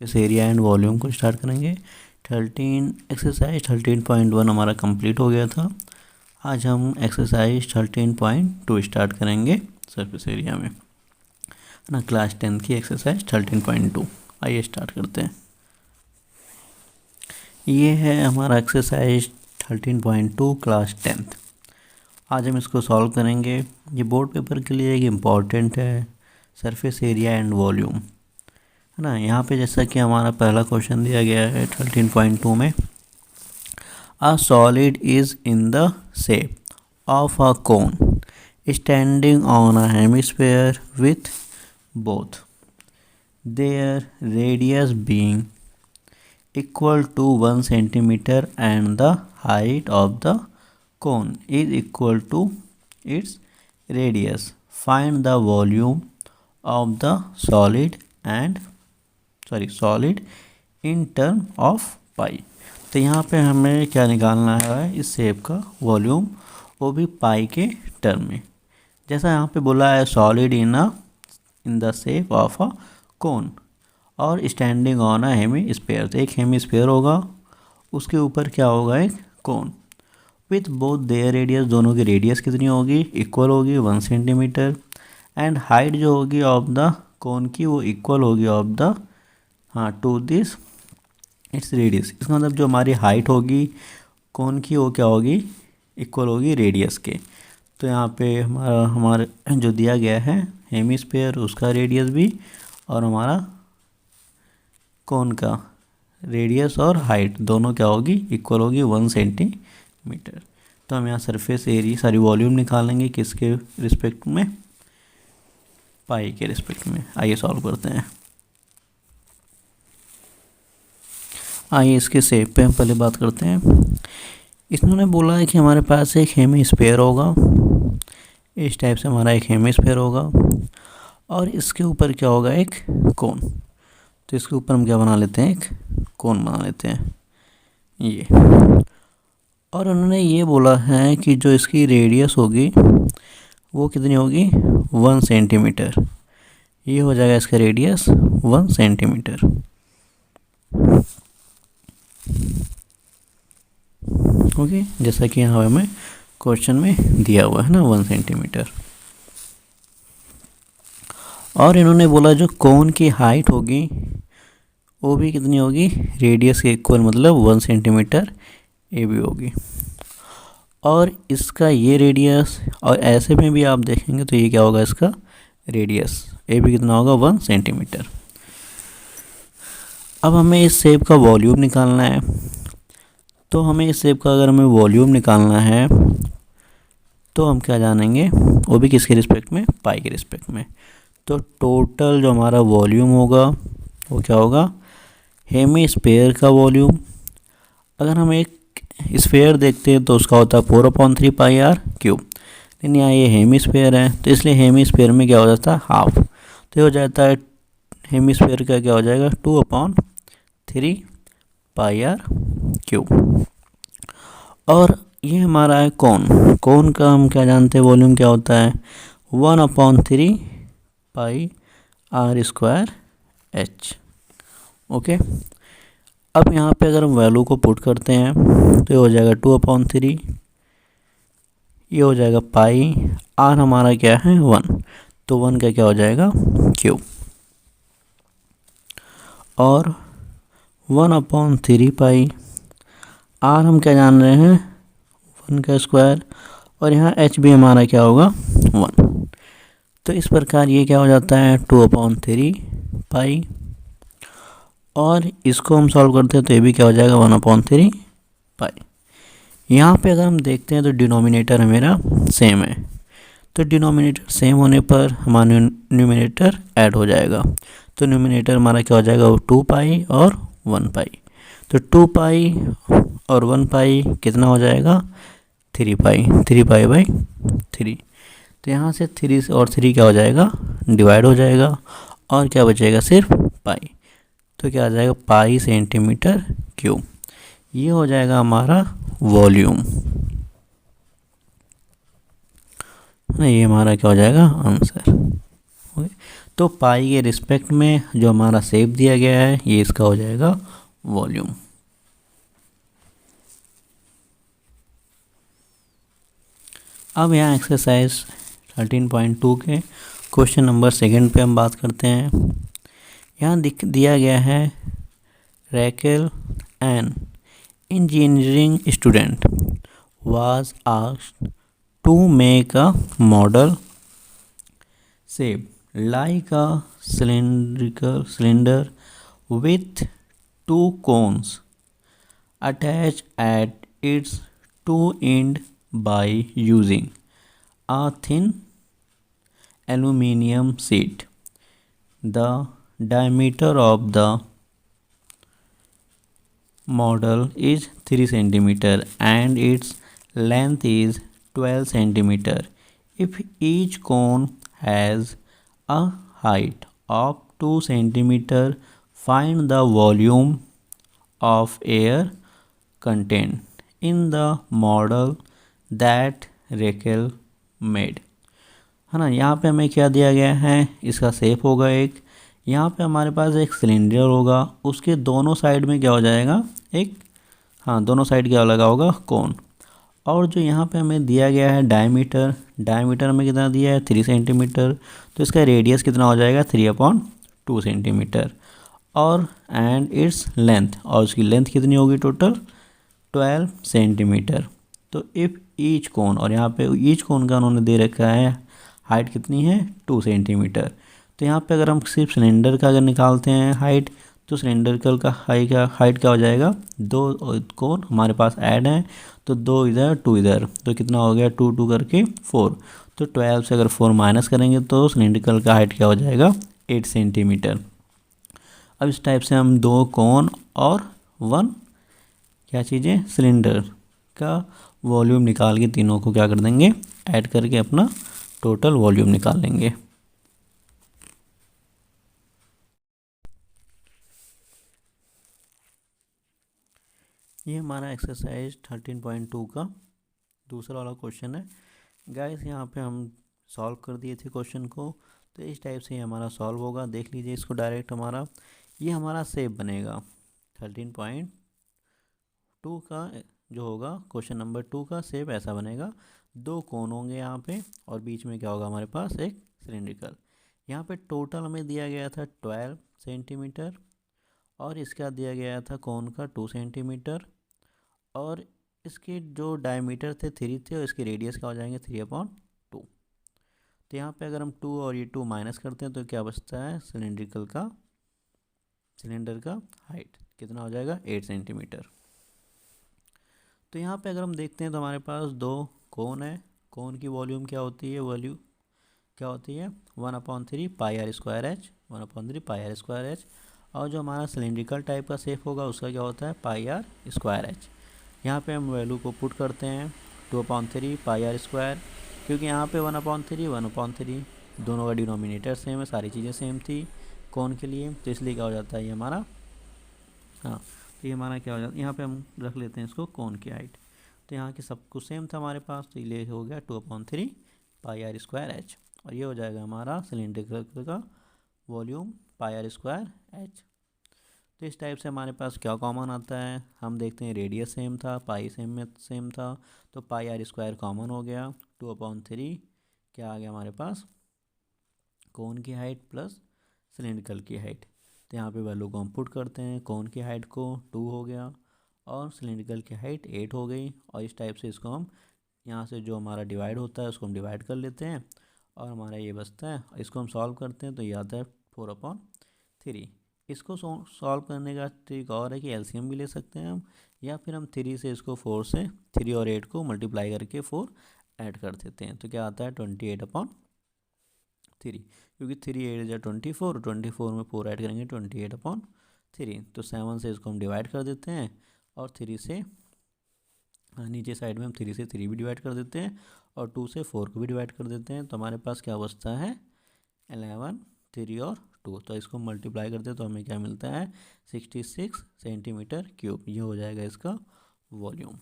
इस area and volume को start करेंगे। एक्सरसाइज 13.1 हमारा कंप्लीट हो गया था। आज हम एक्सरसाइज 13.2 स्टार्ट करेंगे सरफेस एरिया में, है ना, क्लास 10 की एक्सरसाइज 13.2। आइए स्टार्ट करते हैं। ये है हमारा एक्सरसाइज 13.2 क्लास 10। आज हम इसको सॉल्व करेंगे। ये बोर्ड पेपर के लिए एक इम्पॉर्टेंट है, सरफेस एरिया एंड वॉल्यूम, है ना। यहाँ पे जैसा कि हमारा पहला क्वेश्चन दिया गया है 13.2 में, a solid is in the shape of a cone standing on a hemisphere with both there radius being equal to 1 centimeter and the height of the cone is equal to its radius. Find the volume of the solid in term of pi. तो यहाँ पे हमें क्या निकालना है, इस shape का volume, वो भी पाई के टर्म में। जैसा यहाँ पे बोला है solid in the shape of a cone और standing on a hemisphere. तो एक हेमी स्फीयर होगा, उसके ऊपर क्या होगा, एक कोन विथ बोथ देयर रेडियस, दोनों की रेडियस कितनी होगी, इक्वल होगी 1 सेंटीमीटर, एंड हाइट जो होगी ऑफ द कोन की वो इक्वल होगी of the two this its radius. इसका मतलब जो हमारी हाइट होगी कोन की वो क्या होगी, इक्वल होगी रेडियस के। तो यहाँ पे हमारे जो दिया गया है हेमी स्फीयर, उसका रेडियस भी और हमारा कोन का रेडियस और हाइट दोनों क्या होगी, इक्वल होगी 1 सेंटीमीटर। तो हम यहाँ सरफेस एरिया वॉल्यूम निकालेंगे किसके रिस्पेक्ट में, पाई के रिस्पेक्ट में। आइए सॉल्व करते हैं। आइए इसके शेप पे हम पहले बात करते हैं। इन्होंने बोला है कि हमारे पास एक हेमी स्फीयर होगा, इस टाइप से हमारा एक हेमी स्फीयर होगा और इसके ऊपर क्या होगा, एक कोन। तो इसके ऊपर हम क्या बना लेते हैं, एक कोन बना लेते हैं ये। और उन्होंने ये बोला है कि जो इसकी रेडियस होगी वो कितनी होगी, 1 सेंटीमीटर। ये हो जाएगा इसका रेडियस 1 सेंटीमीटर। ओके, जैसा कि यहाँ हमें क्वेश्चन में दिया हुआ है ना, 1 सेंटीमीटर। और इन्होंने बोला जो कोन की हाइट होगी वो भी कितनी होगी, रेडियस के इक्वल, मतलब 1 सेंटीमीटर ये भी होगी। और इसका ये रेडियस, और ऐसे में भी आप देखेंगे तो ये क्या होगा, इसका रेडियस ये भी कितना होगा, 1 सेंटीमीटर। अब हमें इस शेप का वॉल्यूम निकालना है। तो हमें इस शेप का अगर हमें वॉल्यूम निकालना है तो हम क्या जानेंगे, वो भी किसके रिस्पेक्ट में, पाई के रिस्पेक्ट में। तो टोटल जो हमारा वॉल्यूम होगा वो क्या होगा, हेमी स्फीयर का वॉल्यूम। अगर हम एक स्फीयर देखते हैं तो उसका होता है 4/3 पाई आर क्यूब, लेकिन यहाँ ये हेमी स्फीयर है तो इसलिए हेमी स्फीयर में क्या हो जाता है, हाफ। तो ये हो जाता है हेमी स्फीयर का क्या हो जाएगा, 2/3 पाई आर क्यूब। और ये हमारा है कोन का हम क्या जानते हैं, वॉल्यूम क्या होता है, 1/3 pi r square H. Okay, अब यहाँ पे अगर हम वैल्यू को पुट करते हैं तो ये हो जाएगा 2/3, ये हो जाएगा पाई, आर हमारा क्या है 1, तो 1 का क्या हो जाएगा क्यूब, और 1/3 पाई, आर हम क्या जान रहे हैं 1 का स्क्वायर, और यहाँ एच भी हमारा क्या होगा 1। तो इस प्रकार ये क्या हो जाता है 2/3 पाई, और इसको हम सॉल्व करते हैं तो ये भी क्या हो जाएगा 1/3 पाई। यहाँ पे अगर हम देखते हैं तो डिनोमिनेटर मेरा सेम है, तो डिनोमिनेटर सेम होने पर हमारा न्यूमिनेटर ऐड हो जाएगा। तो न्यूमिनेटर हमारा क्या हो जाएगा, 2 पाई और 1 पाई। तो 2 पाई और 1 पाई कितना हो जाएगा, 3 पाई, 3 पाई बाई 3। तो यहाँ से 3 और 3 क्या हो जाएगा, डिवाइड हो जाएगा, और क्या बचेगा, सिर्फ पाई। तो क्या आ जाएगा, पाई सेंटीमीटर क्यूब। ये हो जाएगा हमारा वॉल्यूम, ये हमारा क्या हो जाएगा, आंसर। ओके, तो पाई के रिस्पेक्ट में जो हमारा शेप दिया गया है ये इसका हो जाएगा वॉल्यूम। अब यहाँ एक्सरसाइज 13.2 के क्वेश्चन नंबर सेकंड पे हम बात करते हैं। यहाँ दिया गया है Rachel an engineering student was asked to make a model shape like a cylindrical cylinder with two cones attached at its two ends by using a thin aluminium sheet. The diameter of the model is 3 centimeter and its length is 12 centimeter. If each cone has a height of 2 centimeter, find the volume of air contained in the model that Raquel made. है ना। यहाँ पे हमें क्या दिया गया है, इसका शेप होगा एक, यहाँ पे हमारे पास एक सिलेंडर होगा, उसके दोनों साइड में क्या हो जाएगा एक, हाँ दोनों साइड क्या लगा होगा कोन। और जो यहाँ पे हमें दिया गया है डायमीटर, डायमीटर में कितना दिया है 3 सेंटीमीटर, तो इसका रेडियस कितना हो जाएगा 3/2 सेंटीमीटर। और एंड इट्स लेंथ, और उसकी लेंथ कितनी होगी टोटल 12 सेंटीमीटर। तो इफ़ ईच कोन, और यहाँ पे ईच कोन का उन्होंने दे रखा है हाइट कितनी है 2 सेंटीमीटर। तो यहाँ पे अगर हम सिर्फ सिलेंडर का अगर निकालते हैं हाइट, तो सिलेंडरिकल का हाइट क्या हो जाएगा, दो कोन हमारे पास ऐड हैं, तो 2 इधर 2 इधर, तो कितना हो गया 2 2 करके 4। तो 12 से अगर 4 माइनस करेंगे तो सिलेंडरिकल का हाइट क्या हो जाएगा 8 सेंटीमीटर। अब इस टाइप से हम 2 कोन और 1 क्या चीज़ें सिलेंडर का वॉल्यूम निकाल के तीनों को क्या कर देंगे ऐड करके अपना टोटल वॉल्यूम निकाल लेंगे। ये हमारा एक्सरसाइज 13.2 का दूसरा वाला क्वेश्चन है गाइस। यहाँ पे हम सॉल्व कर दिए थे क्वेश्चन को, तो इस टाइप से हमारा सॉल्व होगा। देख लीजिए इसको डायरेक्ट, हमारा ये हमारा शेप बनेगा 13.2 का जो होगा क्वेश्चन नंबर 2 का शेप ऐसा बनेगा। 2 कोन होंगे यहाँ पे और बीच में क्या होगा हमारे पास एक सिलेंड्रिकल। यहाँ पे टोटल हमें दिया गया था 12 सेंटीमीटर और इसका दिया गया था कोन का 2 सेंटीमीटर और इसके जो डायमीटर थे 3 थे और इसके रेडियस क्या हो जाएंगे 3/2। तो यहाँ पे अगर हम 2 और ये 2 माइनस करते हैं तो क्या बचता है सिलेंडर का हाइट कितना हो जाएगा 8 सेंटीमीटर। तो यहाँ पे अगर हम देखते हैं तो हमारे पास 2 कोन है, कोन की वॉल्यूम क्या होती है, वॉल्यूम क्या होती है 1/3 pi r square h, 1/3 pi r square h. और जो हमारा सिलेंड्रिकल टाइप का शेप होगा उसका क्या होता है पाई आर स्क्वायर एच। यहाँ पे हम वैल्यू को पुट करते हैं 2/3 पाई आर स्क्वायर, क्योंकि यहाँ पे 1/3 दोनों का डिनोमिनेटर सेम है, सारी चीज़ें सेम थी कोन के लिए, तो इसलिए क्या हो जाता है ये हमारा, हाँ तो ये हमारा क्या हो जाता है, यहाँ पे हम रख लेते हैं इसको कोन की हाइट। तो यहाँ की सब कुछ सेम था हमारे पास, तो ये हो गया 2/3 पाई आर स्क्वायर एच। और ये हो जाएगा हमारा सिलेंड्रिकल का volume pi r square h. तो इस टाइप से हमारे पास क्या कॉमन आता है, हम देखते हैं रेडियस सेम था, पाई सेम था, तो पाई आर स्क्वायर कॉमन हो गया, 2/3 क्या आ गया हमारे पास कोन की हाइट प्लस सिलेंड्रिकल की हाइट। तो यहाँ पे वैल्यू को हम पुट करते हैं, कोन की हाइट को 2 हो गया और सिलेंड्रिकल की हाइट 8 हो गई। और इस टाइप से इसको हम यहाँ से जो हमारा डिवाइड होता है उसको हम डिवाइड कर लेते हैं और हमारा ये बचता है, इसको हम सॉल्व करते हैं तो ये आता है 4/3। इसको सॉल्व करने का ट्रिक और है कि एलसीएम भी ले सकते हैं हम, या फिर हम 3 से इसको 4 से 3 और 8 को मल्टीप्लाई करके 4 ऐड कर देते हैं, तो क्या आता है 28/3, क्योंकि 3 8 या 24 में 4 ऐड करेंगे 28/3। तो 7 से इसको हम डिवाइड कर देते हैं और 3 से नीचे साइड में हम 3 से 3 भी डिवाइड कर देते हैं और 2 से 4 को भी डिवाइड कर देते हैं। तो हमारे पास क्या बचता है 11 3 और 2, तो इसको मल्टीप्लाई करते हैं तो हमें क्या मिलता है 66 सेंटीमीटर क्यूब। ये हो जाएगा इसका वॉल्यूम।